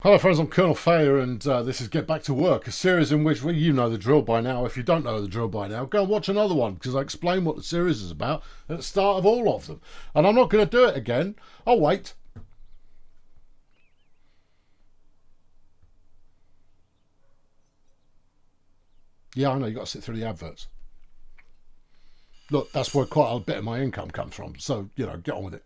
Hello friends, I'm Colonel Fayer and this is Get Back to Work, a series in which, well, you know the drill by now. If you don't know the drill by now, go and watch another one because I explain what the series is about at the start of all of them. And I'm not going to do it again. I'll wait. Yeah, I know, you've got to sit through the adverts. Look, that's where quite a bit of my income comes from, so, you know, get on with it.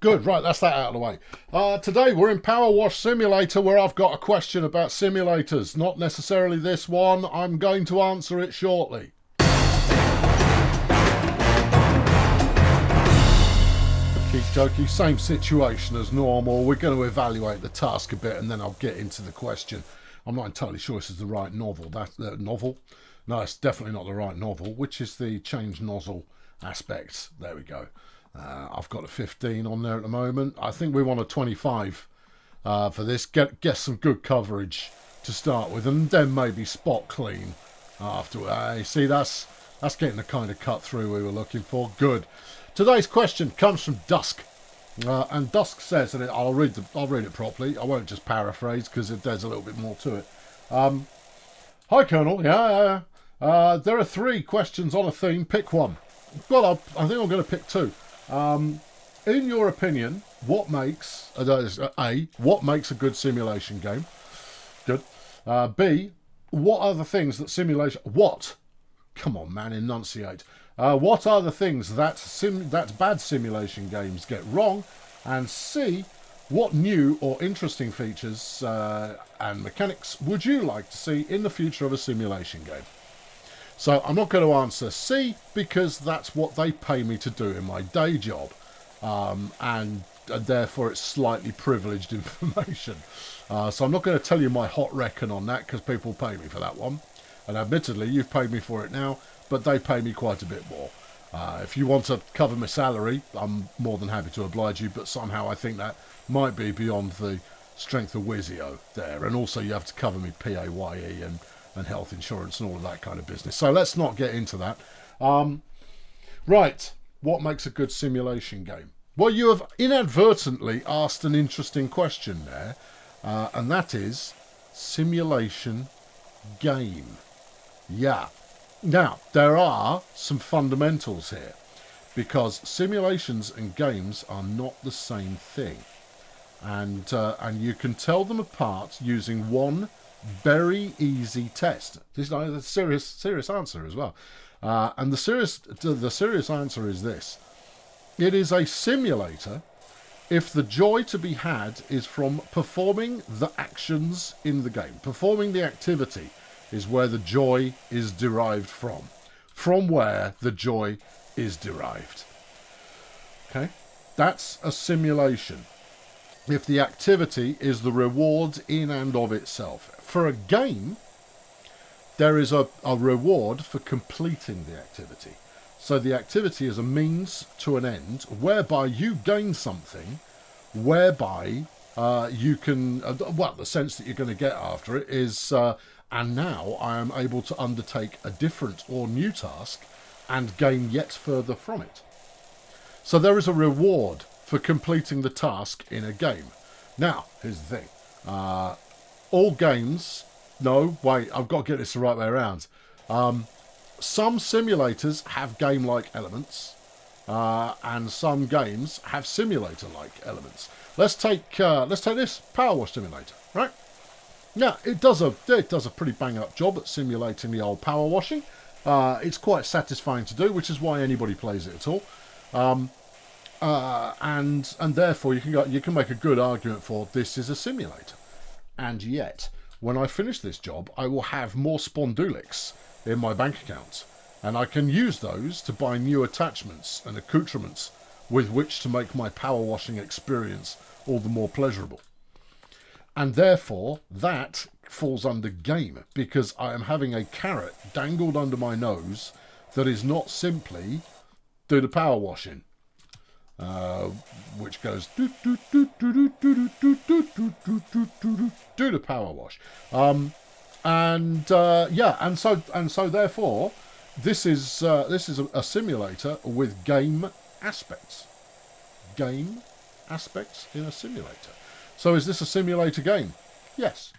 Good, right, that's that out of the way. Today we're in Powerwash Simulator where I've got a question about simulators. Not necessarily this one, I'm going to answer it shortly. Okie dokie, same situation as normal. We're going to evaluate the task a bit and then I'll get into the question. I'm not entirely sure this is the right novel. Novel? No, it's definitely not the right novel. Which is the change nozzle aspect? There we go. I've got a 15 on there at the moment. I think we want a 25 for this. Get some good coverage to start with, and then maybe spot clean after. See, that's getting the kind of cut through we were looking for. Good. Today's question comes from Dusk, and Dusk says, and I'll read it properly. I won't just paraphrase because there's a little bit more to it. Hi, Colonel. Yeah. There are 3 questions on a theme. Pick one. Well, I think I'm going to pick 2. In your opinion, what makes what makes a good simulation game? Good. B, what are the things that simulation? What? Come on, man, enunciate. What are the things that bad simulation games get wrong? And C, what new or interesting features and mechanics would you like to see in the future of a simulation game? So I'm not going to answer C because that's what they pay me to do in my day job. And therefore it's slightly privileged information. So I'm not going to tell you my hot reckon on that because people pay me for that one. And admittedly, you've paid me for it now, but they pay me quite a bit more. If you want to cover my salary, I'm more than happy to oblige you, but somehow I think that might be beyond the strength of Wizio there. And also you have to cover me PAYE and health insurance and all of that kind of business. So let's not get into that. Right, what makes a good simulation game? Well, you have inadvertently asked an interesting question there, and that is simulation game. Yeah. Now, there are some fundamentals here, because simulations and games are not the same thing. And you can tell them apart using one very easy test. This is a serious answer as well. And the serious answer is this. It is a simulator if the joy to be had is from performing the actions in the game. Performing the activity is where the joy is derived from. From where the joy is derived. Okay? That's a simulation. If the activity is the reward in and of itself. For a game, there is a reward for completing the activity. So the activity is a means to an end whereby you gain something, whereby you can, the sense that you're going to get after it is, and now I am able to undertake a different or new task and gain yet further from it. So there is a reward for completing the task in a game. Now, here's the thing. All games... No, wait, I've got to get this the right way around. Some simulators have game-like elements, and some games have simulator-like elements. Let's take this Powerwash Simulator, right? Yeah, it does a pretty bang-up job at simulating the old power washing. It's quite satisfying to do, which is why anybody plays it at all. And therefore you can make a good argument for this is a simulator. And yet, when I finish this job, I will have more spondulics in my bank account, and I can use those to buy new attachments and accoutrements with which to make my power washing experience all the more pleasurable. And therefore, that falls under game, because I am having a carrot dangled under my nose that is not simply do the power washing. which goes do the power wash. And so therefore, this is a simulator with game aspects. Game aspects in a simulator. So is this a simulator game? Yes.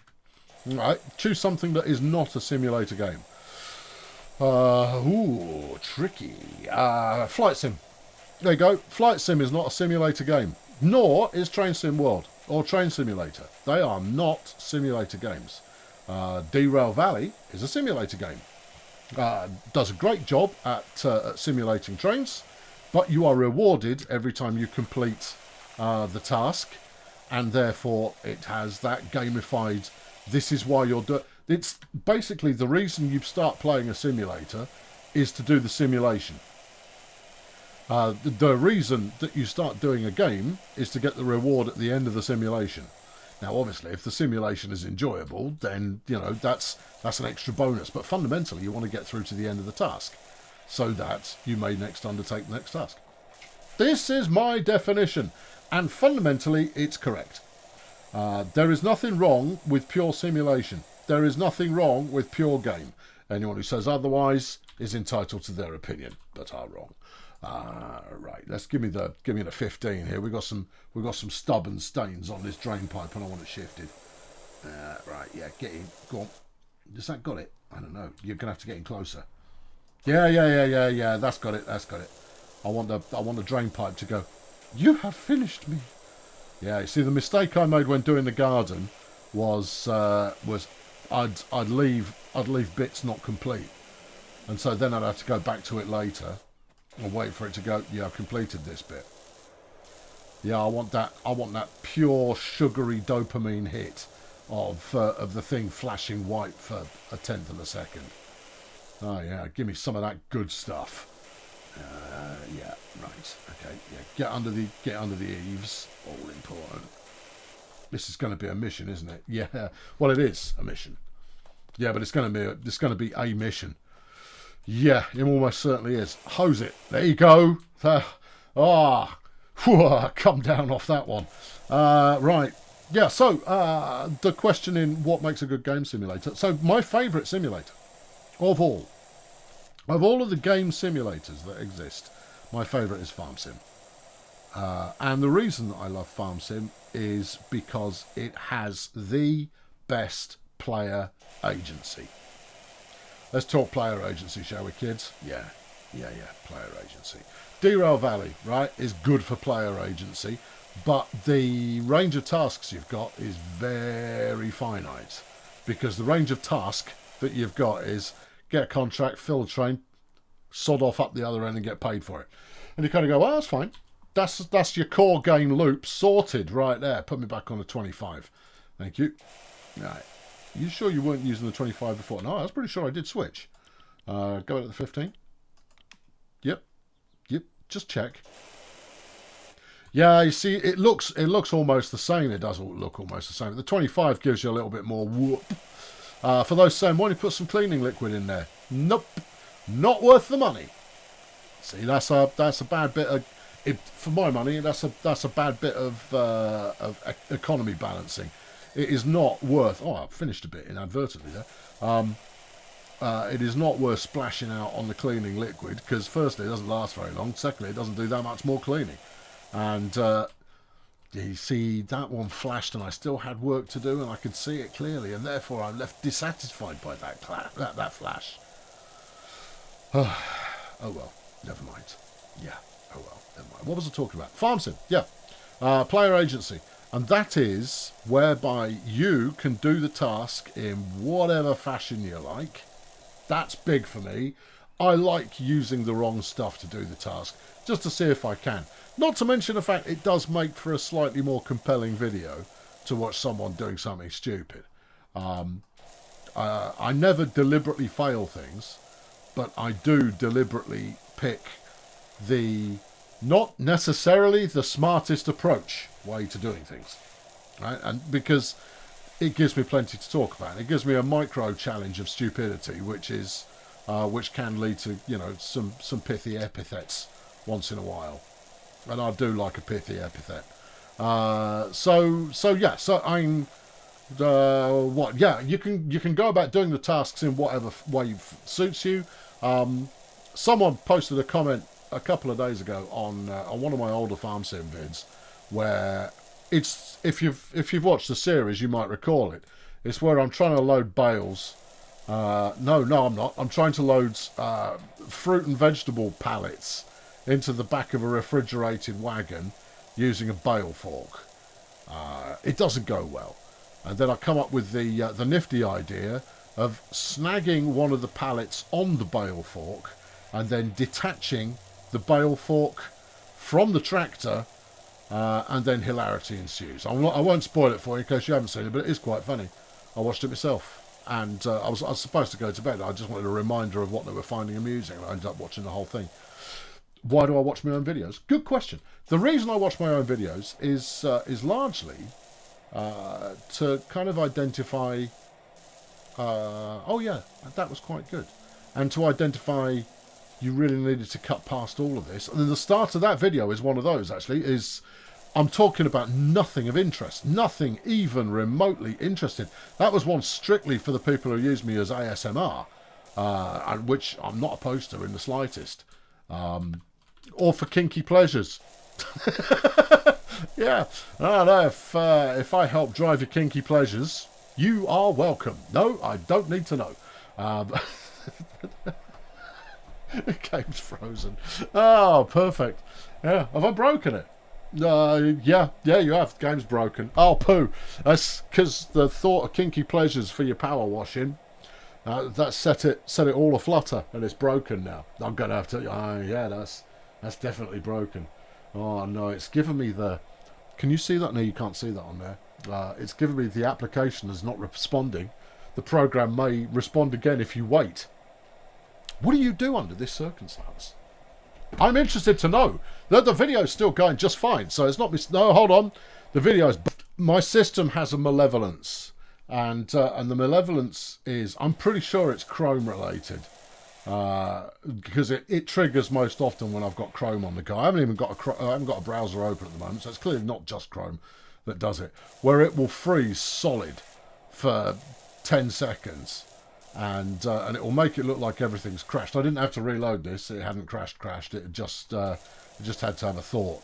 Right. Choose something that is not a simulator game. Tricky. Flight sim. There you go. Flight sim is not a simulator game. Nor is Train Sim World or Train Simulator. They are not simulator games. Derail Valley is a simulator game. Does a great job at simulating trains, but you are rewarded every time you complete the task, and therefore it has that gamified, this is why you're doing. It's basically the reason you start playing a simulator is to do the simulation. The reason that you start doing a game is to get the reward at the end of the simulation. Now, obviously, if the simulation is enjoyable, then, you know, that's an extra bonus. But fundamentally, you want to get through to the end of the task so that you may next undertake the next task. This is my definition, and fundamentally, it's correct. There is nothing wrong with pure simulation. There is nothing wrong with pure game. Anyone who says otherwise is entitled to their opinion, but are wrong. Right, let's give me the 15 here. We've got some stubborn stains on this drain pipe, and I want it shifted. Right, yeah, get in. Go on. Has that got it? I don't know. You're gonna have to get in closer. Yeah. That's got it. I want the drain pipe to go. You have finished me. Yeah, you see, the mistake I made when doing the garden was I'd leave bits not complete, and so then I'd have to go back to it later and wait for it to go. Yeah, I've completed this bit. Yeah, I want that pure sugary dopamine hit of the thing flashing white for a tenth of a second. Oh yeah, give me some of that good stuff. Yeah, right. Okay, yeah. Get under the eaves. All important. This is going to be a mission, isn't it? Yeah. Well, it is a mission. Yeah, but it's going to be a mission. Yeah, it almost certainly is. Hose it. There you go. Come down off that one. Right. Yeah, so the question in what makes a good game simulator. So my favourite simulator of all of the game simulators that exist, my favourite is Farm Sim. And the reason that I love Farm Sim is because it has the best player agency. Let's talk player agency, shall we, kids? Yeah, player agency. Derail Valley, right, is good for player agency, but the range of tasks you've got is very finite, because the range of task that you've got is get a contract, fill a train, sod off up the other end and get paid for it. And you kind of go, well, that's fine. That's your core game loop sorted right there. Put me back on the 25. Thank you. Right. You sure you weren't using the 25 before? No, I was pretty sure I did switch. Go to the 15. Yep. Just check. Yeah, you see, it looks almost the same. It does look almost the same. The 25 gives you a little bit more whoop. For those saying, why don't you put some cleaning liquid in there? Nope. Not worth the money. See, that's a bad bit of... for my money, that's a bad bit of economy balancing. It is not worth... Oh, I finished a bit inadvertently there. It is not worth splashing out on the cleaning liquid, because firstly, it doesn't last very long. Secondly, it doesn't do that much more cleaning. And you see, that one flashed and I still had work to do and I could see it clearly, and therefore I'm left dissatisfied by that flash. Oh well, never mind. Yeah, oh well, never mind. What was I talking about? Farm Sim, yeah. Player agency. And that is whereby you can do the task in whatever fashion you like. That's big for me. I like using the wrong stuff to do the task, just to see if I can. Not to mention the fact it does make for a slightly more compelling video to watch someone doing something stupid. I never deliberately fail things, but I do deliberately pick the not necessarily the smartest approach way to doing things, right? And because it gives me plenty to talk about. It gives me a micro challenge of stupidity, which can lead to, you know, some pithy epithets once in a while. And I do like a pithy epithet. So I'm... what? Yeah, you can go about doing the tasks in whatever way suits you. Someone posted a comment a couple of days ago on one of my older farm sim vids, where it's if you've watched the series, you might recall it. It's where I'm trying to load bales. No, I'm not. I'm trying to load fruit and vegetable pallets into the back of a refrigerated wagon using a bale fork. It doesn't go well. And then I come up with the nifty idea of snagging one of the pallets on the bale fork and then detaching the bale fork from the tractor, and then hilarity ensues. I won't spoil it for you in case you haven't seen it, but it is quite funny. I watched it myself, and I was supposed to go to bed. I just wanted a reminder of what they were finding amusing, and I ended up watching the whole thing. Why do I watch my own videos? Good question. The reason I watch my own videos is largely to kind of identify... oh yeah, that was quite good. And to identify you really needed to cut past all of this. And then the start of that video is one of those, actually, is I'm talking about nothing of interest. Nothing even remotely interested. That was one strictly for the people who use me as ASMR, which I'm not opposed to in the slightest. Or for kinky pleasures. Yeah, I don't know, if I help drive your kinky pleasures, you are welcome. No, I don't need to know. The game's frozen. Oh, perfect. Yeah, have I broken it? Yeah, you have. Game's broken. Oh, poo. That's because the thought of kinky pleasures for your power washing, that set it all aflutter, and it's broken now. I'm gonna have to. Yeah, that's definitely broken. Oh no, it's given me the... Can you see that? No, you can't see that on there. It's given me the application is not responding. The program may respond again if you wait. What do you do under this circumstance? I'm interested to know. The video's still going just fine, so it's not... No, hold on. The video's... My system has a malevolence. And the malevolence is... I'm pretty sure it's Chrome related. Because it triggers most often when I've got Chrome on the go. I haven't got a browser open at the moment, so it's clearly not just Chrome that does it. Where it will freeze solid for 10 seconds, and it will make it look like everything's crashed. I didn't have to reload this; it hadn't crashed. It just had to have a thought.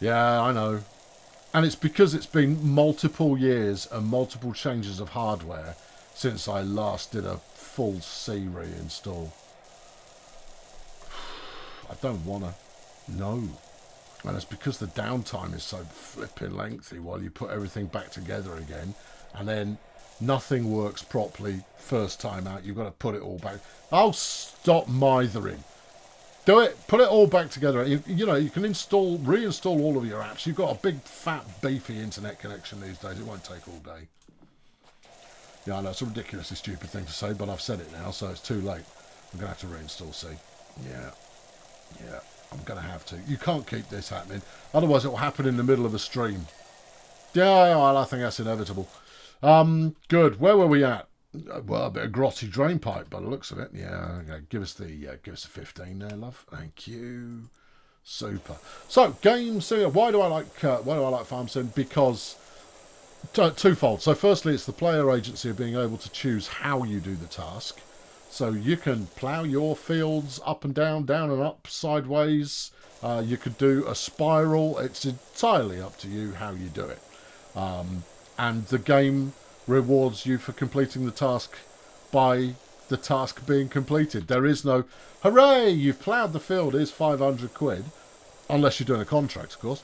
Yeah, I know, and it's because it's been multiple years and multiple changes of hardware since I last did a full C reinstall. I don't want to. No. And it's because the downtime is so flipping lengthy while you put everything back together again. And then nothing works properly first time out. You've got to put it all back. Oh, stop mithering. Do it. Put it all back together. You know, you can reinstall all of your apps. You've got a big, fat, beefy internet connection these days. It won't take all day. Yeah, I know, it's a ridiculously stupid thing to say, but I've said it now, so it's too late. I'm going to have to reinstall C. Yeah, I'm going to have to. You can't keep this happening. Otherwise, it will happen in the middle of a stream. Yeah, well, I think that's inevitable. Good. Where were we at? Well, a bit of grotty drain pipe by the looks of it. Yeah, okay. Give us a 15 there, love. Thank you. Super. So, game sim. Why do I like Farm Sim? Because... twofold. So firstly, it's the player agency of being able to choose how you do the task. So you can plough your fields up and down and up, sideways. You could do a spiral. It's entirely up to you how you do it. And the game rewards you for completing the task by the task being completed. There is no, hooray, you've ploughed the field, here's 500 quid. Unless you're doing a contract, of course.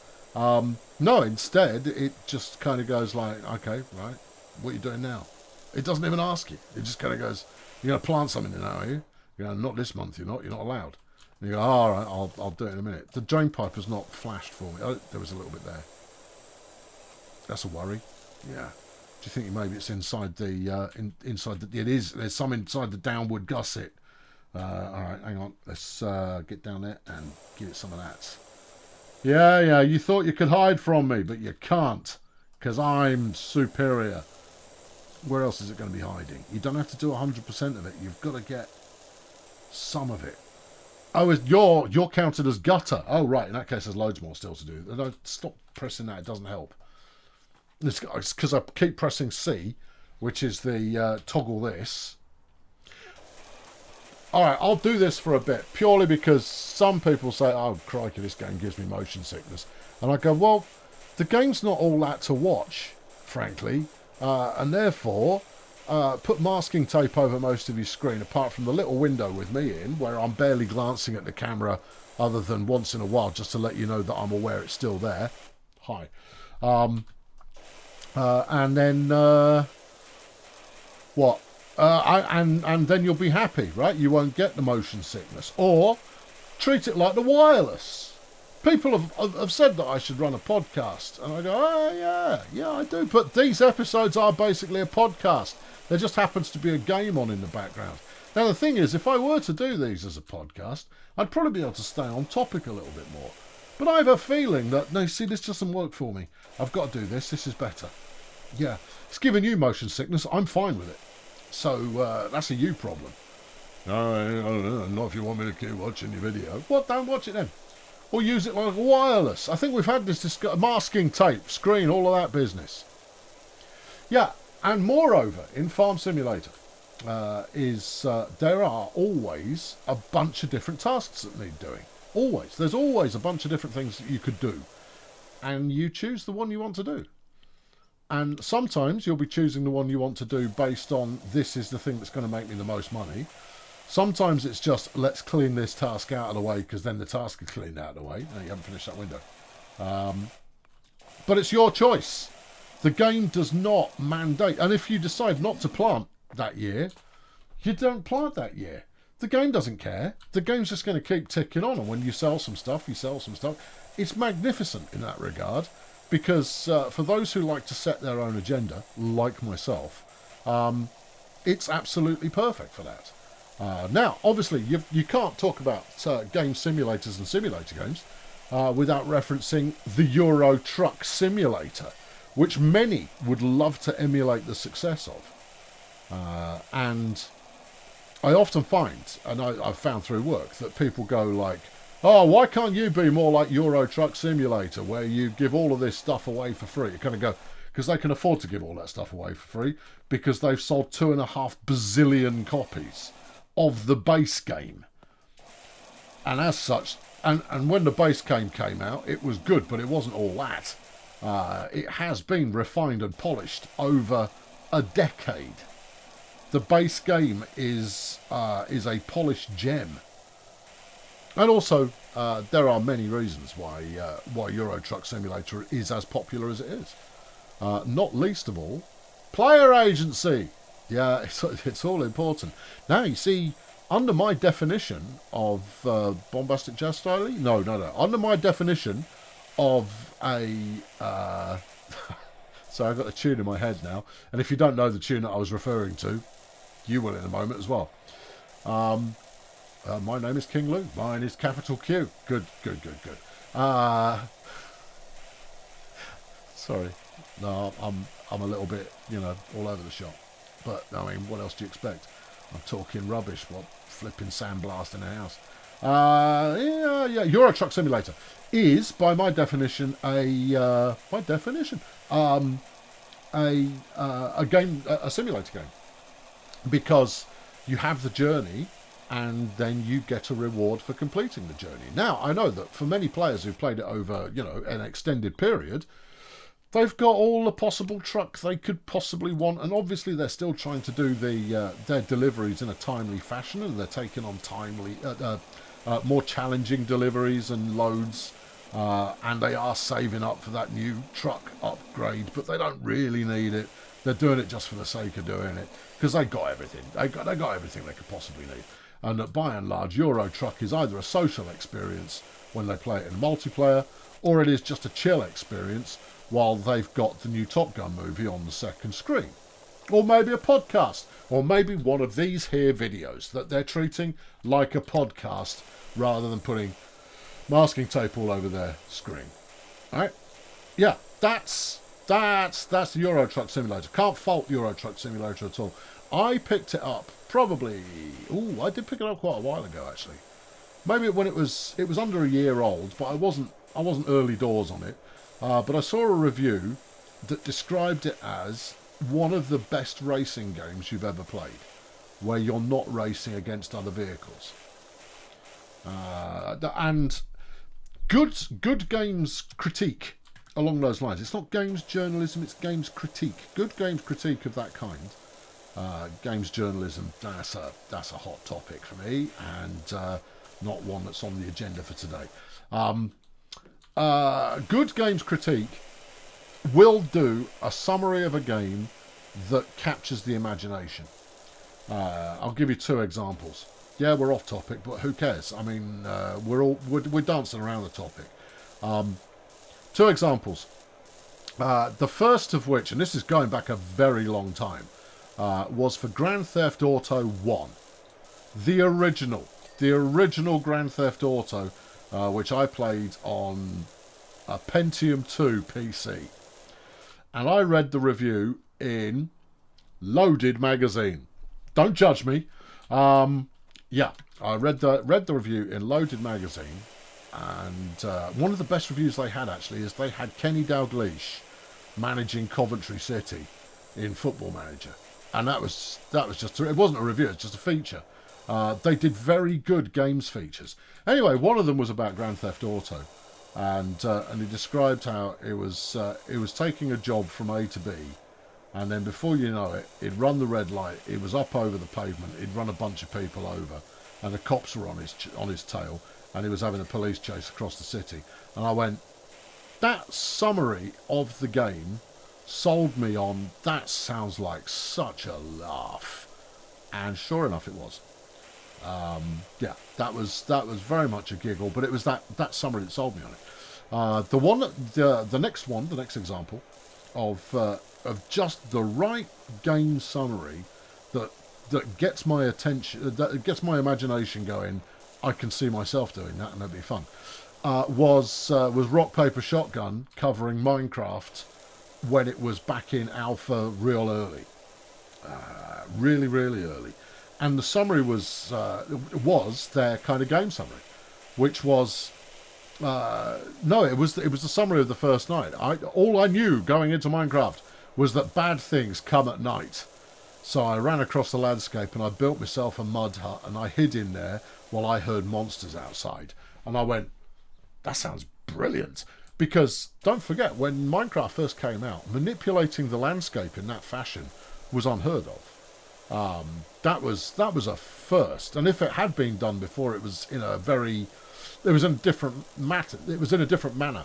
No, instead, it just kind of goes like, okay, right, what are you doing now? It doesn't even ask you. It just kind of goes, you're going to plant something now, are you? You know, not this month, you're not allowed. And you go, all right, I'll do it in a minute. The drain pipe has not flashed for me. Oh, there was a little bit there. That's a worry. Yeah. Do you think maybe it's inside the, it is, there's some inside the downward gusset. All right, hang on. Let's get down there and give it some of that. Yeah, you thought you could hide from me, but you can't, because I'm superior. Where else is it going to be hiding? You don't have to do 100% of it. You've got to get some of it. Oh, you're counted as gutter. Oh, right. In that case, there's loads more still to do. No, stop pressing that. It doesn't help. It's because I keep pressing C, which is the toggle this. All right, I'll do this for a bit, purely because some people say, oh, crikey, this game gives me motion sickness. And I go, well, the game's not all that to watch, frankly. And therefore, put masking tape over most of your screen, apart from the little window with me in, where I'm barely glancing at the camera other than once in a while, just to let you know that I'm aware it's still there. Hi. And then, what? And then you'll be happy, right? You won't get the motion sickness. Or treat it like the wireless. People have said that I should run a podcast. And I go, oh, yeah, I do. But these episodes are basically a podcast. There just happens to be a game on in the background. Now, the thing is, if I were to do these as a podcast, I'd probably be able to stay on topic a little bit more. But I have a feeling that, no, see, this doesn't work for me. I've got to do this. This is better. Yeah, it's giving you motion sickness. I'm fine with it. So that's a you problem. No, not if you want me to keep watching your video. What? Don't watch it then. Or use it like wireless. I think we've had this masking tape, screen, all of that business. Yeah, and moreover, in Farm Simulator, there are always a bunch of different tasks that need doing. Always. There's always a bunch of different things that you could do. And you choose the one you want to do. And sometimes you'll be choosing the one you want to do based on this is the thing that's going to make me the most money. Sometimes it's just, let's clean this task out of the way because then the task is cleaned out of the way. No, you haven't finished that window. But it's your choice. The game does not mandate. And if you decide not to plant that year, you don't plant that year. The game doesn't care. The game's just going to keep ticking on. And when you sell some stuff, you sell some stuff. It's magnificent in that regard. Because for those who like to set their own agenda, like myself, it's absolutely perfect for that. Now, obviously, you can't talk about game simulators and simulator games without referencing the Euro Truck Simulator, which many would love to emulate the success of. And I often find, and I've found through work, that people go like, oh, why can't you be more like Euro Truck Simulator, where you give all of this stuff away for free? You kind of go, because they can afford to give all that stuff away for free, because they've sold 2.5 bazillion copies of the base game. And as such, and when the base game came out, it was good, but it wasn't all that. It has been refined and polished over a decade. The base game is a polished gem. And also, there are many reasons why Euro Truck Simulator is as popular as it is. Not least of all, player agency. Yeah, it's all important. Now, you see, under my definition of bombastic jazz style, no. Under my definition of a... so I've got a tune in my head now. And if you don't know the tune that I was referring to, you will in a moment as well. My name is King Lou. Mine is capital Q. Good. Sorry. No, I'm a little bit, all over the shop. But, I mean, what else do you expect? I'm talking rubbish. What flipping sandblast in the house. Yeah. Euro Truck Simulator is, by my definition, a game, a simulator game. Because you have the journey, and then you get a reward for completing the journey. Now, I know that for many players who've played it over, an extended period, they've got all the possible truck they could possibly want, and obviously they're still trying to do their deliveries in a timely fashion, and they're taking on more challenging deliveries and loads, and they are saving up for that new truck upgrade, but they don't really need it. They're doing it just for the sake of doing it, because they got everything. They got everything they could possibly need. And that by and large, Euro Truck is either a social experience when they play it in multiplayer, or it is just a chill experience while they've got the new Top Gun movie on the second screen. Or maybe a podcast, or maybe one of these here videos that they're treating like a podcast rather than putting masking tape all over their screen. All right? Yeah, that's the Euro Truck Simulator. Can't fault Euro Truck Simulator at all. I picked it up probably... I did pick it up quite a while ago, actually. maybe when it was under a year old, but I wasn't early doors on it. But I saw a review that described it as one of the best racing games you've ever played, where you're not racing against other vehicles. And good games critique along those lines. It's not games journalism, it's games critique. Good games critique of that kind. Games journalism, that's a hot topic for me, and not one that's on the agenda for today. Good games critique will do a summary of a game that captures the imagination. I'll give you two examples. Yeah, we're off topic, but who cares? I mean, we're dancing around the topic. Two examples. The first of which, and this is going back a very long time, was for Grand Theft Auto 1. The original Grand Theft Auto, which I played on a Pentium 2 PC. And I read the review in Loaded magazine. Don't judge me. Yeah, I read the review in Loaded magazine, and one of the best reviews they had actually is they had Kenny Dalglish managing Coventry City in Football Manager, and that was just, it wasn't a review, it's just a feature. They did very good games features. Anyway, one of them was about Grand Theft Auto, and he described how it was taking a job from A to B. And then before you know it, he'd run the red light, he was up over the pavement, he'd run a bunch of people over, and the cops were on his tail, and he was having a police chase across the city. And I went, that summary of the game sold me on, that sounds like such a laugh. And sure enough it was. Yeah, that was very much a giggle, but it was that summary that sold me on it. The next example of just the right game summary that gets my attention, that gets my imagination going. I can see myself doing that, and that'd be fun. Was Rock Paper Shotgun covering Minecraft when it was back in alpha real early, really early, and the summary was their kind of game summary, which was. No, it was the summary of the first night. All I knew going into Minecraft was that bad things come at night. So I ran across the landscape and I built myself a mud hut and I hid in there while I heard monsters outside. And I went, that sounds brilliant. Because don't forget, when Minecraft first came out, manipulating the landscape in that fashion was unheard of. That was a first. And if it had been done before, it was in a different manner.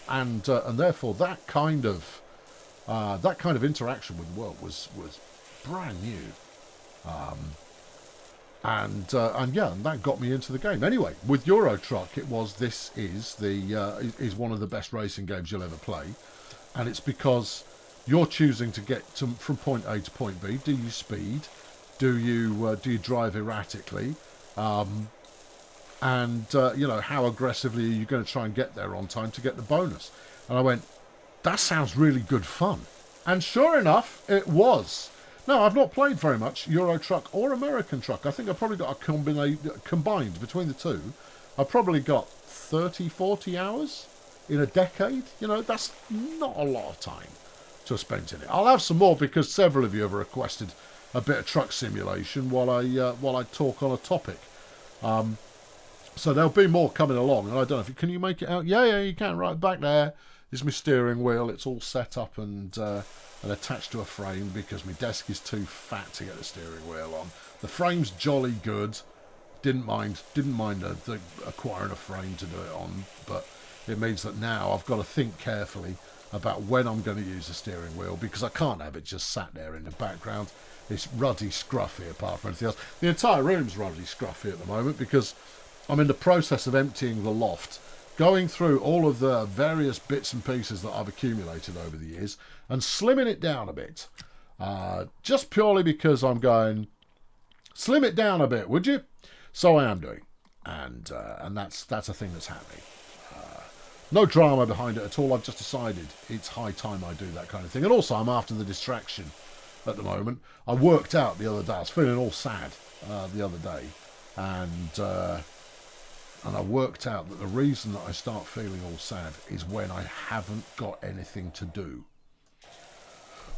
And therefore that kind of interaction with the world was brand new, and that got me into the game. Anyway, with Euro Truck, it was is one of the best racing games you'll ever play, and it's because you're choosing to get from point A to point B. Do you speed? Do you drive erratically? And how aggressively are you going to try and get there on time to get the bonus? And I went, that sounds really good fun. And sure enough, it was. Now, I've not played very much Euro Truck or American Truck. I think I've probably got combined between the two. I've probably got 30, 40 hours in a decade. That's not a lot of time to have spent in it. I'll have some more because several of you have requested a bit of truck simulation while I talk on a topic. So there'll be more coming along, and I don't know can you make it out? Yeah, you can. Right back there is my steering wheel. It's all set up and attached to a frame because my desk is too fat to get the steering wheel on. The frame's jolly good. Didn't mind acquiring a frame to do it on, but it means that now I've got to think carefully about when I'm going to use the steering wheel because I can't have it just sat there in the background. It's ruddy scruffy apart from anything else. The entire room's ruddy scruffy at the moment because I'm in the process of emptying the loft, going through all of the various bits and pieces that I've accumulated over the years and slimming it down a bit. Just purely because I'm going, slim it down a bit, would you? So I am doing. And that's a thing that's happening. No drama behind it at all. I've just decided it's high time I do that kind of thing. And also I'm after the distraction at the moment. I worked out the other day. I was feeling all sad the other day. And And I worked out that the reason that I start feeling all sad is when I haven't got anything to do.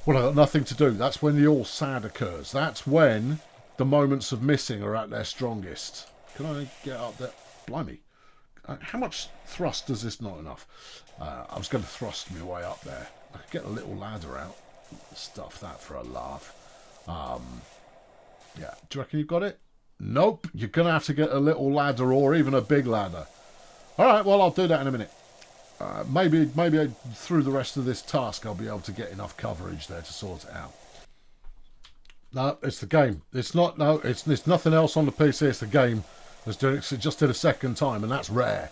When I've got nothing to do, that's when the all sad occurs. That's when the moments of missing are at their strongest. Can I get up there? Blimey. How much thrust does this? Not enough. I was going to thrust my way up there. I could get a little ladder out. Stuff that for a laugh. Yeah. Do you reckon you've got it? Nope. You're going to have to get a little ladder or even a big ladder. All right. Well, I'll do that in a minute. Maybe through the rest of this task I'll be able to get enough coverage there to sort it out. No, it's the game. It's not. No, it's nothing else on the PC. It's the game that's doing it. It just did a second time, and that's rare.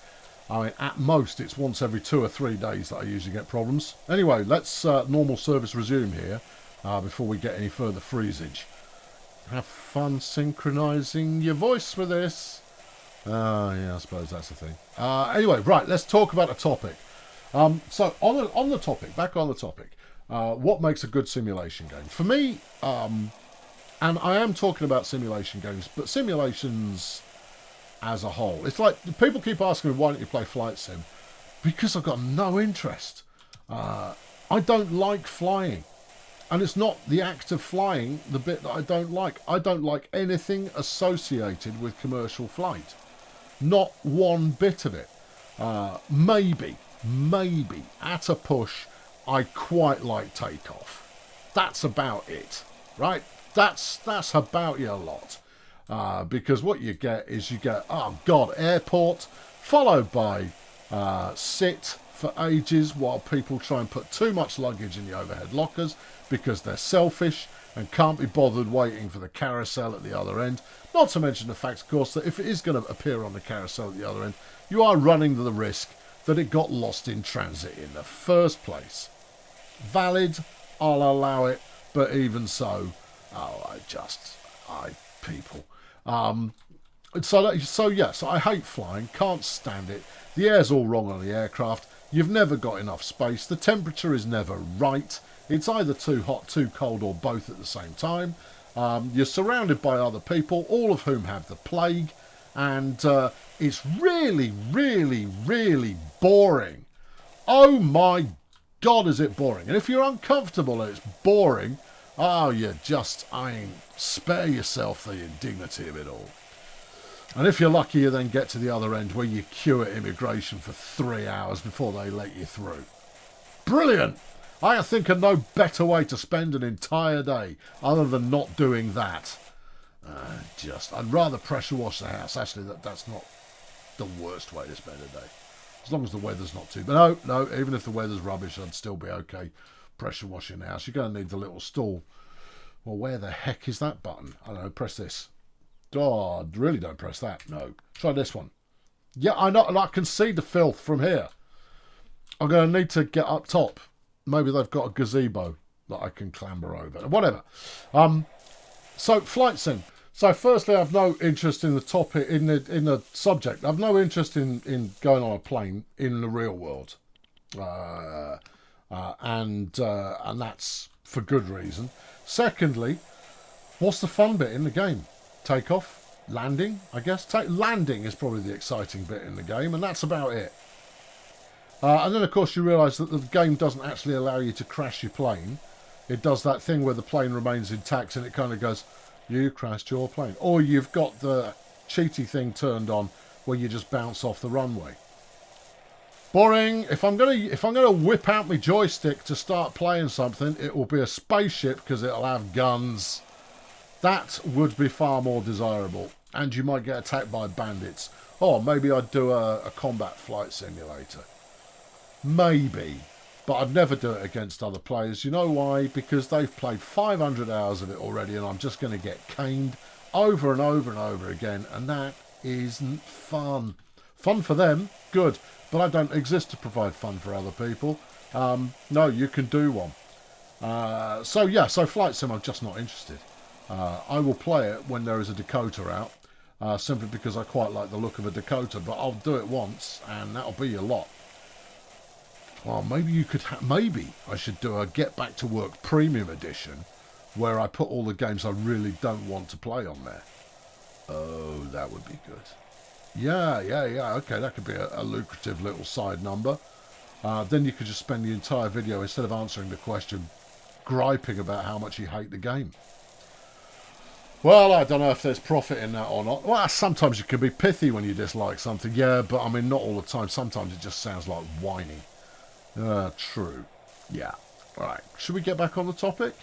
I mean, at most it's once every 2 or 3 days that I usually get problems. Anyway, let's normal service resume here before we get any further freezage. Have fun synchronising your voice with this. Yeah, I suppose that's the thing. Anyway, right, let's talk about a topic. So on the topic, back on the topic, what makes a good simulation game? For me, and I am talking about simulation games, but simulations as a whole. It's like people keep asking me, why don't you play Flight Sim? Because I've got no interest. I don't like flying. And it's not the act of flying, the bit that I don't like. I don't like anything associated with commercial flight. Not one bit of it. Maybe, at a push, I quite like takeoff. That's about it, right? That's about your lot. Because what you get is oh God, airport, followed by sit for ages while people try and put too much luggage in the overhead lockers because they're selfish and can't be bothered waiting for the carousel at the other end. Not to mention the fact, of course, that if it is going to appear on the carousel at the other end, you are running the risk that it got lost in transit in the first place. Valid, I'll allow it, but even so, people. So yes, I hate flying, can't stand it. The air's all wrong on the aircraft. You've never got enough space. The temperature is never right. It's either too hot, too cold, or both at the same time. You're surrounded by other people, all of whom have the plague, and it's really, really, really boring. Oh my God, is it boring? And if you're uncomfortable and it's boring, spare yourself the indignity of it all. And if you're lucky, you then get to the other end where you queue at immigration for 3 hours before they let you through. Brilliant! I think of no better way to spend an entire day other than not doing that. I'd rather pressure wash the house. Actually, that's not the worst way to spend a day. As long as the weather's not too... But no, even if the weather's rubbish, I'd still be okay pressure washing the house. You're going to need the little stool. Well, where the heck is that button? I don't know, press this. Oh, really don't press that. No. Try this one. Yeah, I know. I can see the filth from here. I'm going to need to get up top. Maybe they've got a gazebo that I can clamber over. Whatever. So, flight sim. So, firstly, I've no interest in the topic, in the subject. I've no interest in going on a plane in the real world. And that's for good reason. Secondly, what's the fun bit in the game? Takeoff, landing, I guess. Landing is probably the exciting bit in the game, and that's about it. And then, of course, you realise that the game doesn't actually allow you to crash your plane. It does that thing where the plane remains intact and it kind of goes, you crashed your plane. Or you've got the cheaty thing turned on where you just bounce off the runway. Boring. If I'm gonna whip out my joystick to start playing something, it will be a spaceship because it'll have guns. That would be far more desirable. And you might get attacked by bandits. Or maybe I'd do a combat flight simulator. Maybe. But I'd never do it against other players. You know why? Because they've played 500 hours of it already and I'm just going to get caned over and over and over again. And that isn't fun. Fun for them, good. But I don't exist to provide fun for other people. No, you can do one. So Flight Sim, I'm just not interested. I will play it when there is a Dakota out. Simply because I quite like the look of a Dakota. But I'll do it once and that'll be a lot. Well, maybe you could. Maybe I should do a Get Back to Work Premium Edition, where I put all the games I really don't want to play on there. Oh, that would be good. Yeah, yeah, yeah. Okay, that could be a lucrative little side number. Then you could just spend the entire video, instead of answering the question, griping about how much you hate the game. Well, I don't know if there's profit in that or not. Well, sometimes you can be pithy when you dislike something. Yeah, but I mean, not all the time. Sometimes it just sounds like whining. True. Yeah. All right. Should we get back on the topic?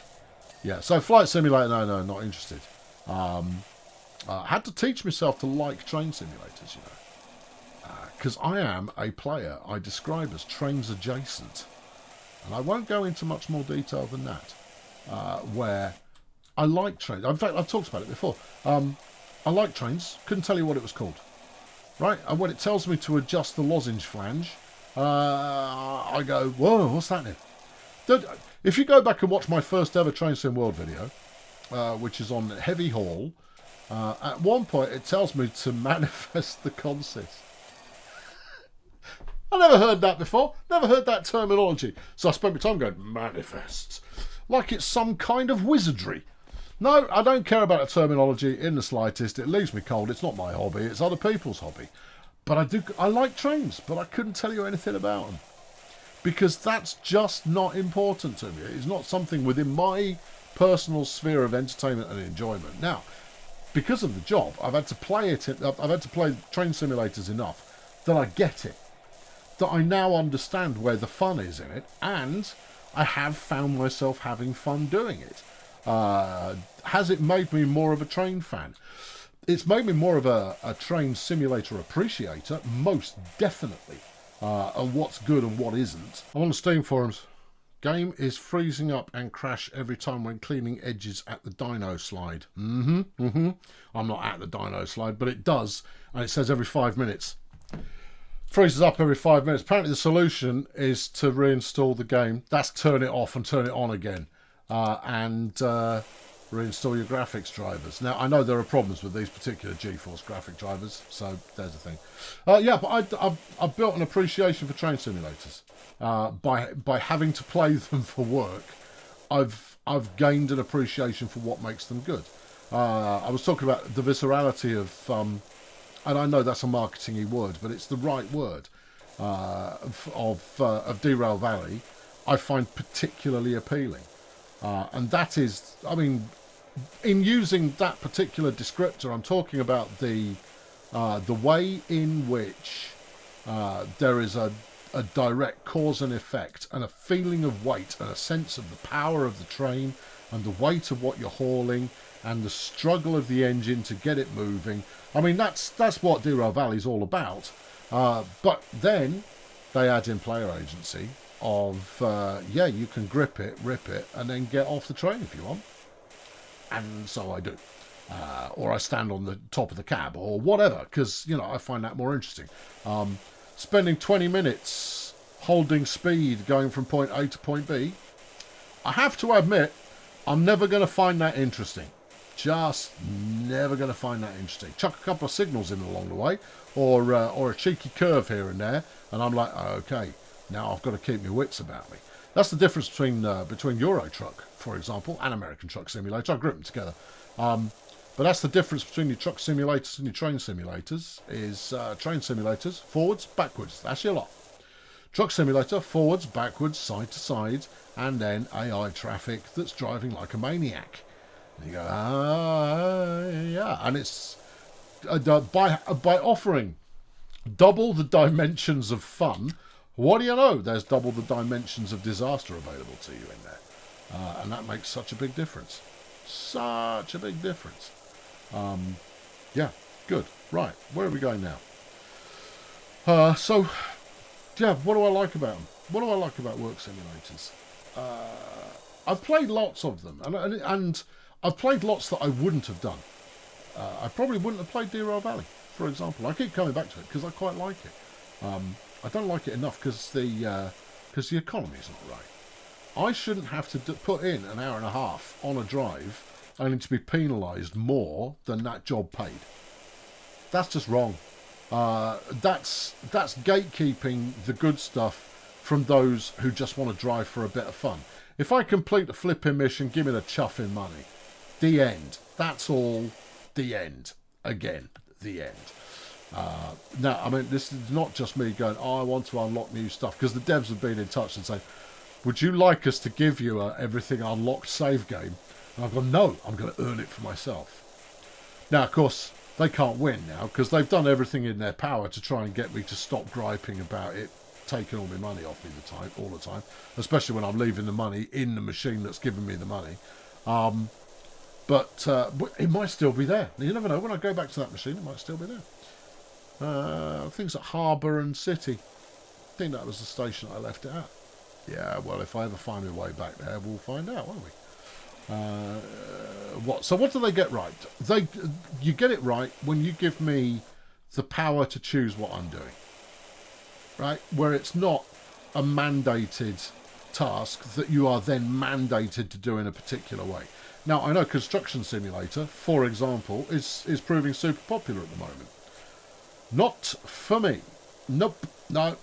Yeah. So, Flight Simulator, no, not interested. I had to teach myself to like train simulators, you know. Because I am a player I describe as trains adjacent. And I won't go into much more detail than that. Where I like trains. In fact, I've talked about it before. I like trains. Couldn't tell you what it was called. Right? And when it tells me to adjust the lozenge flange, I go, whoa, what's that now? If you go back and watch my first ever Train Sim World video, which is on Heavy Haul, at one point it tells me to manifest the consist. I never heard that before. Never heard that terminology. So I spent my time going, manifests. Like it's some kind of wizardry. No, I don't care about the terminology in the slightest. It leaves me cold. It's not my hobby. It's other people's hobby. But I like trains, but I couldn't tell you anything about them. Because that's just not important to me. It's not something within my personal sphere of entertainment and enjoyment. Now, because of the job, I've had to play train simulators enough that I get it. That I now understand where the fun is in it, and I have found myself having fun doing it. Has it made me more of a train fan? It's made me more of a train simulator appreciator, most definitely. And what's good and what isn't. I'm on the Steam forums. Game is freezing up and crash every time when cleaning edges at the dyno slide. I'm not at the dyno slide, but it does, and it says every 5 minutes. Freezes up every 5 minutes. Apparently the solution is to reinstall the game. That's turn it off and turn it on again. And reinstall your graphics drivers. Now, I know there are problems with these particular GeForce graphic drivers, so there's the thing. Yeah, but I've built an appreciation for train simulators. By having to play them for work, I've gained an appreciation for what makes them good. I was talking about the viscerality of... and I know that's a marketing-y word, but it's the right word, of Derail Valley, I find particularly appealing. And that is, I mean, in using that particular descriptor, I'm talking about the way in which there is a direct cause and effect, and a feeling of weight, and a sense of the power of the train, and the weight of what you're hauling, and the struggle of the engine to get it moving. I mean, that's what Derail Valley is all about. But then they add in player agency of, yeah, you can grip it, rip it, and then get off the train if you want. And so I do. Or I stand on the top of the cab, or whatever, because, you know, I find that more interesting. Spending 20 minutes holding speed going from point A to point B, I have to admit, I'm never going to find that interesting. Just never going to find that interesting. Chuck a couple of signals in along the way, or a cheeky curve here and there, and I'm like, okay, now I've got to keep my wits about me. That's the difference between Euro Truck, for example, and American Truck Simulator. I group them together. But that's the difference between your truck simulators and your train simulators, is train simulators, forwards, backwards. That's your lot. Truck simulator, forwards, backwards, side to side, and then AI traffic that's driving like a maniac. And you go, yeah. And it's by offering double the dimensions of fun, what do you know? There's double the dimensions of disaster available to you in there. And that makes such a big difference. Such a big difference. Yeah, good. Right, where are we going now? So, yeah, what do I like about them? What do I like about work simulators? I've played lots of them, and I've played lots that I wouldn't have done. I probably wouldn't have played Derail Valley, for example. I keep coming back to it because I quite like it. I don't like it enough because the economy is not right. I shouldn't have to put in an hour and a half on a drive only to be penalised more than that job paid. That's just wrong. That's gatekeeping the good stuff from those who just want to drive for a bit of fun. If I complete a flipping mission, give me the chuffing money. The end. That's all. The end. Again, the end. Now, I mean, this is not just me going, oh, I want to unlock new stuff, because the devs have been in touch and say, would you like us to give you a everything unlocked save game? And I've gone, no, I'm going to earn it for myself. Now, of course, they can't win now, because they've done everything in their power to try and get me to stop griping about it taking all my money off me all the time, especially when I'm leaving the money in the machine that's giving me the money. But it might still be there. You never know. When I go back to that machine, it might still be there. Things at Harbour and City. I think that was the station I left it at. Yeah, well, if I ever find my way back there, we'll find out, won't we? So what do they get right? You get it right when you give me the power to choose what I'm doing. Right? Where it's not a mandated task that you are then mandated to do in a particular way. Now, I know Construction Simulator, for example, is proving super popular at the moment. Not for me. Nope. No.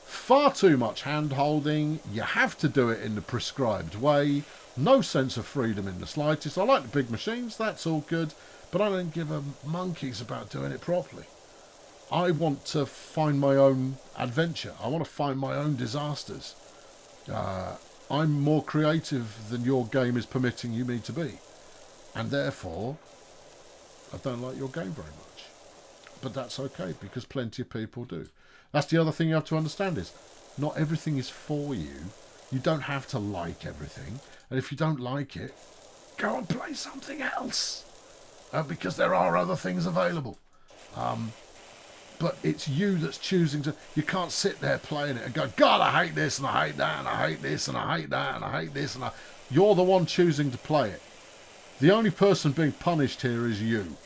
Far too much hand-holding. You have to do it in the prescribed way. No sense of freedom in the slightest. I like the big machines, that's all good, but I don't give a monkeys about doing it properly. I want to find my own adventure. I want to find my own disasters. I'm more creative than your game is permitting you me to be. And therefore, I don't like your game very much. But that's okay, because plenty of people do. That's the other thing you have to understand is, not everything is for you. You don't have to like everything. And if you don't like it, go and play something else. Because there are other things available. But it's you that's choosing to... You can't sit there playing it and go, God, I hate this and I hate that and I hate this and I hate that and I hate this and I... You're the one choosing to play it. The only person being punished here is you.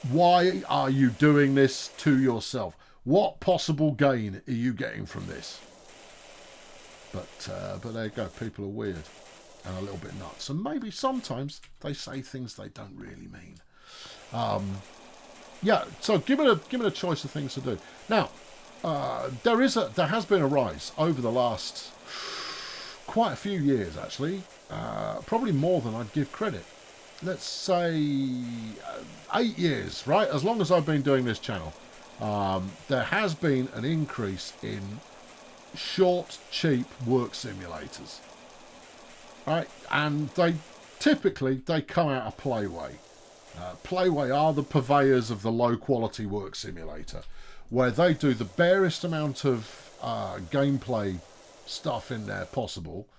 Why are you doing this to yourself? What possible gain are you getting from this? But there you go. People are weird and a little bit nuts. And maybe sometimes they say things they don't really mean. Yeah, so give it a choice of things to do. Now, there has been a rise over the last quite a few years, actually. Probably more than I'd give credit. Let's say 8 years, right? As long as I've been doing this channel, there has been an increase in short, cheap work simulators, right? And they typically come out of Playway. Playway are the purveyors of the low-quality work simulator, where they do the barest amount of gameplay stuff in there possible,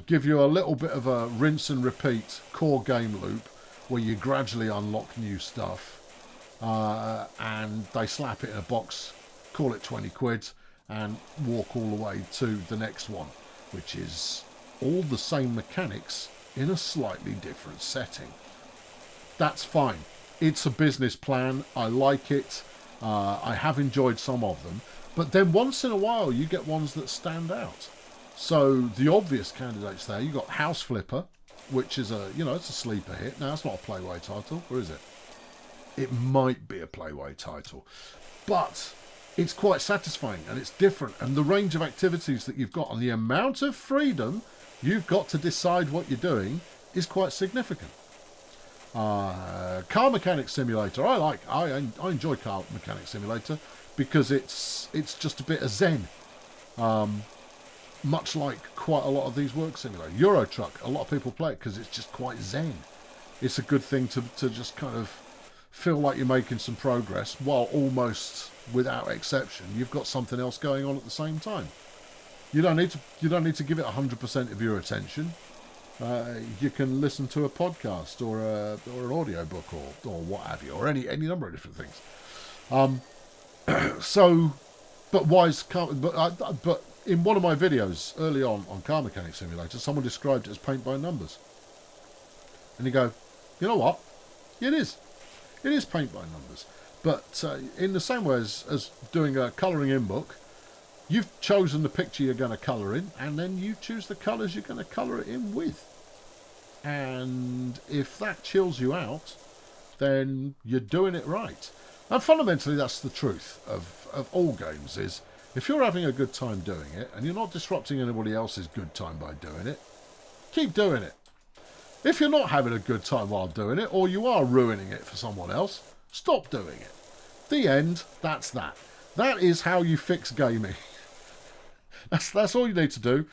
give you a little bit of a rinse and repeat core game loop where you gradually unlock new stuff, and they slap it in a box, call it 20 quid, and walk all the way to the next one, which is all the same mechanics in a slightly different setting. That's fine. It's a business plan. I like it. I have enjoyed some of them. But then once in a while you get ones that stand out. So the obvious candidates there, you've got House Flipper, which is it's a sleeper hit. Now, it's not a Playway title, or is it? It might be a Playway title. But it's quite satisfying and it's different. And the range of activities that you've got and the amount of freedom you've got to decide what you're doing is quite significant. Car Mechanic Simulator, I enjoy Car Mechanic Simulator because it's just a bit of zen. Much like quite a lot of these work simulators. Euro Truck, a lot of people play it because it's just quite zen. It's a good thing to just kind of feel like you're making some progress while almost without exception you've got something else going on at the same time. You don't need to give it 100% of your attention. You can listen to a podcast or an audio book or what have you, or any number of different things. But in one of my videos early on Car Mechanic Simulator, someone described it as paint by numbers. And you go, you know what? It is paint by numbers. But in the same way as doing a colouring in book, you've chosen the picture you're going to colour in, and then you choose the colours you're going to colour it in with. And if that chills you out, then you're doing it right. And fundamentally, that's the truth of all games, is if you're having a good time doing it, and you're not disrupting anybody else's good time by doing it, keep doing it. If you're not having a good time while doing it, or you are ruining it for someone else, stop doing it. The end, that's that. That is how you fix gaming. That's all you need to do.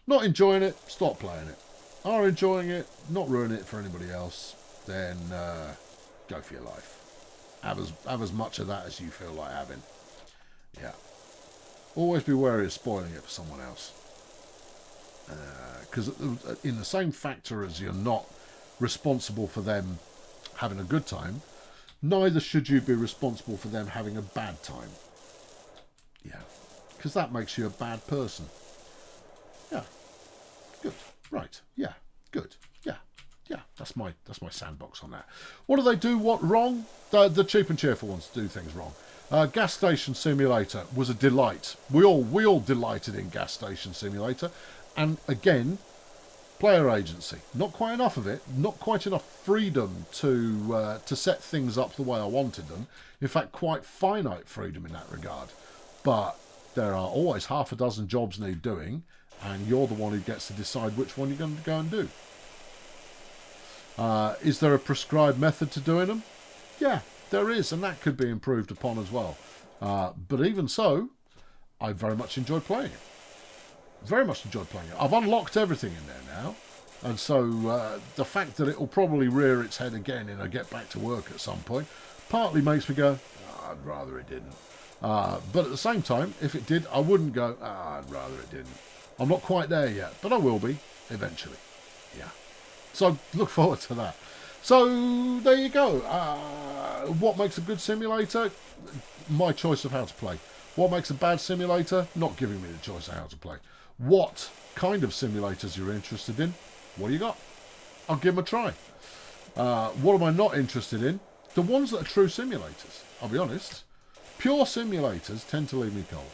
Not enjoying it, stop playing it. Are enjoying it, not ruining it for anybody else, then go for your life. Have as much of that as you feel like having. Yeah. Always be wary of spoiling it for someone else. Because in the same factor as you're not responsible for them having a good time, neither should you be responsible for them having a bad time. Yeah. Because that makes you a bad person. Yeah. Good. Right. Yeah. Good. Yeah. Yeah. That's my sandbox on that. What do they do? What wrong? The cheap and cheerful ones do things wrong. Gas Station Simulator was a delight. We all delighted in Gas Station Simulator. And again, player agency. Not quite enough of it. Not quite enough freedom to set things up the way I wanted them. In fact, quite finite freedom in that regard. But there are always half a dozen jobs need doing, and you're the one who gets to decide which one you're going to go and do. Is there a prescribed method to doing them? Yeah, there is, and that could be improved upon as well. But even so, I very much enjoyed playing it. Very much enjoyed playing it. I've unlocked everything in there now, and so the fact that it will probably rear its head again and I get back to work at some point partly makes me go, oh, I'd rather it didn't. But at the same time, if it did, I wouldn't go, I'd rather it didn't. I'm not quite there yet, but I will be eventually. Yeah. So look forward to that. So there you go. What makes a good simulator? My choice of how to play. What makes a bad simulator? Not giving me the choice of how to play. What kind of simulators you're interested in? What do you got? I'll give them a try. What am I not interested in? The ones that are true simulators. I'll be honest. Pure simulators tend to leave me cold.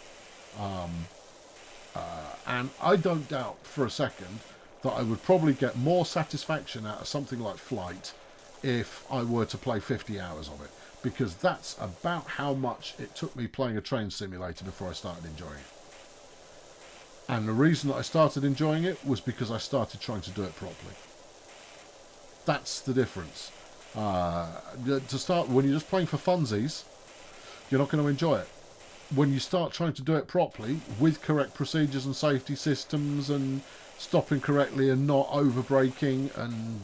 And I don't doubt for a second that I would probably get more satisfaction out of something like Flight if I were to play 50 hours of it. Because that's about how much it took me playing a train simulator before I started enjoying it. And the reason that I started enjoying it was because I started trying to do it properly. That's the difference. To start, when you're just playing for funsies, you're not going to enjoy it. When you start trying to do it properly, with correct procedures and safety systems and stopping correctly and not over-braking and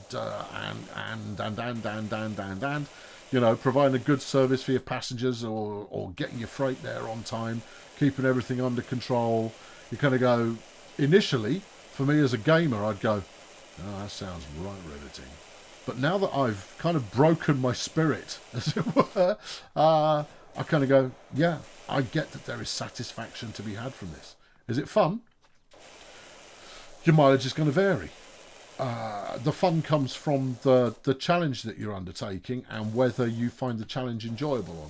you know, providing a good service for your passengers or getting your freight there on time, keeping everything under control, you kind of go, initially, for me as a gamer, I'd go, oh, that sounds right riveting. But now that I've kind of broken my spirit, as it were, I kind of go, yeah, I get that there is satisfaction to be had from this. Is it fun? Your mileage is going to vary. The fun comes from the challenge that you're undertaking and whether you find the challenge enjoyable or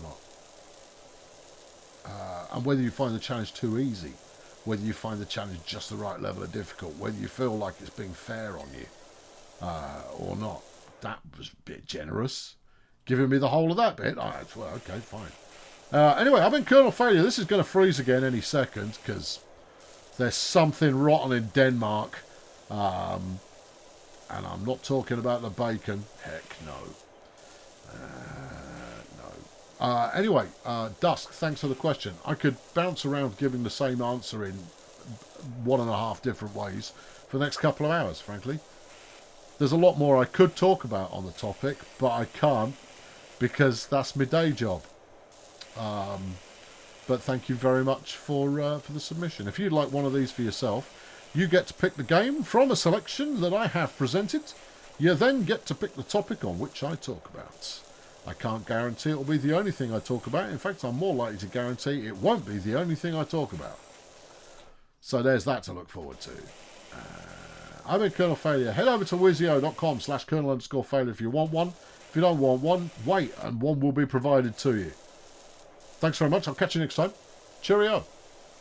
not. And whether you find the challenge too easy. Whether you find the challenge just the right level of difficult. Whether you feel like it's being fair on you or not. That was a bit generous. Giving me the whole of that bit. Well, okay, fine. Anyway, I've been Colonel Failure. This is going to freeze again any second because there's something rotten in Denmark. And I'm not talking about the bacon. Heck no. No. Anyway, Dusk, thanks for the question. I could bounce around giving the same answer in 1.5 different ways for the next couple of hours, frankly. There's a lot more I could talk about on the topic, but I can't because that's my day job. But thank you very much for the submission. If you'd like one of these for yourself, you get to pick the game from a selection that I have presented. You then get to pick the topic on which I talk about. I can't guarantee it will be the only thing I talk about. In fact, I'm more likely to guarantee it won't be the only thing I talk about. So there's that to look forward to. I've been Colonel Failure. Head over to wizio.com/Colonel_Failure if you want one. If you don't want one, wait and one will be provided to you. Thanks very much. I'll catch you next time. Cheerio.